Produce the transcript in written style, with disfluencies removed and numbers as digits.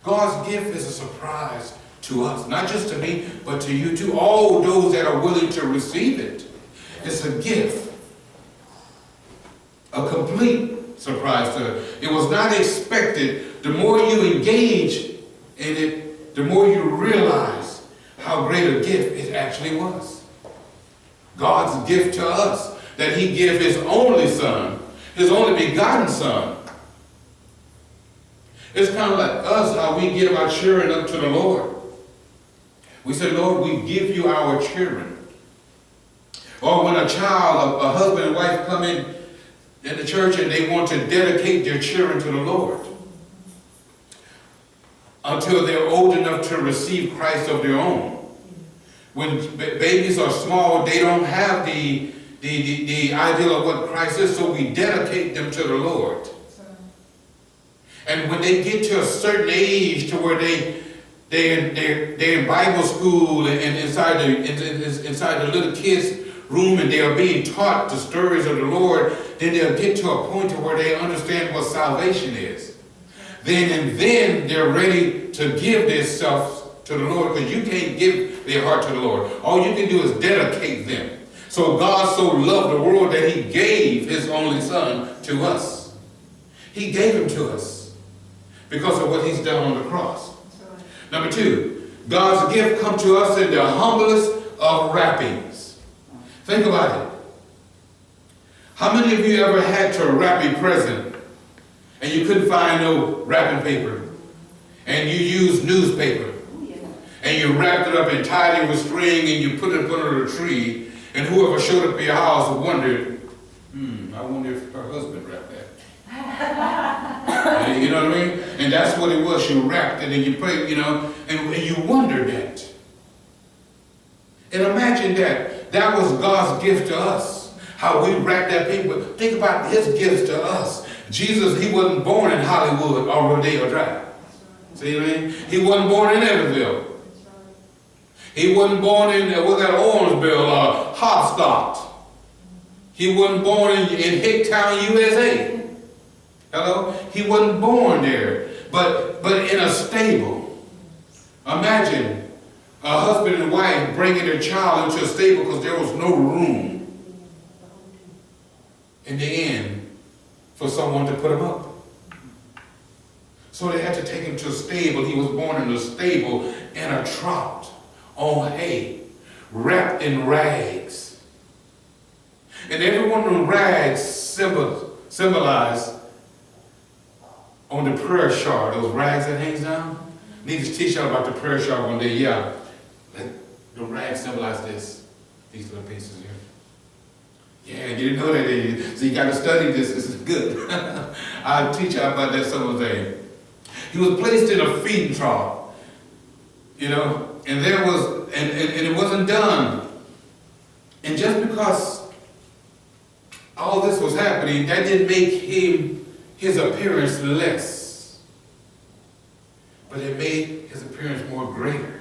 God's gift is a surprise to us, not just to me, but to you too, all those that are willing to receive it. It's a gift, a complete surprise to us. It was not expected. The more you engage in it, the more you realize how great a gift it actually was. God's gift to us, that he gave his only son, his only begotten son. It's kind of like us, how we give our children up to the Lord. We say, Lord, we give you our children. Or when a child, a husband and wife come in the church and they want to dedicate their children to the Lord until they're old enough to receive Christ of their own. When babies are small, they don't have the idea of what Christ is, so we dedicate them to the Lord. And when they get to a certain age to where they're in Bible school and inside the little kids' room and they are being taught the stories of the Lord, then they'll get to a point to where they understand what salvation is. Then they're ready to give themselves to the Lord, because you can't give their heart to the Lord. All you can do is dedicate them. So God so loved the world that he gave his only son to us. He gave him to us because of what he's done on the cross. Number two, God's gift comes to us in the humblest of wrappings. Think about it. How many of you ever had to wrap a present and you couldn't find no wrapping paper, and you used newspaper, and you wrapped it up and tied it with string and you put it under the tree, and whoever showed up at your house wondered, I wonder if her husband wrapped that. You know what I mean? And that's what it was. You wrapped it and you prayed, and you wondered that. And imagine that. That was God's gift to us. How we wrap that paper. Think about his gifts to us. Jesus, he wasn't born in Hollywood or Rodeo Drive. See what I mean? He wasn't born in Everville. He wasn't born in, Orangeville or Hopscotch. He wasn't born in Hicktown, USA. Hello? He wasn't born there, but in a stable. Imagine a husband and wife bringing their child into a stable because there was no room in the inn for someone to put him up. So they had to take him to a stable. He was born in a stable in a trough on hay, wrapped in rags. And every one of them rags symbolize on the prayer shawl, those rags that hangs down. I need to teach y'all about the prayer shawl one day. Yeah, the rags symbolize this. These little pieces here. Yeah, you didn't know that, did you? So you got to study this. This is good. I'll teach y'all about that some other day. He was placed in a feeding trough, and there was, and it wasn't done. And just because all this was happening, that didn't make his appearance less, but it made his appearance more greater.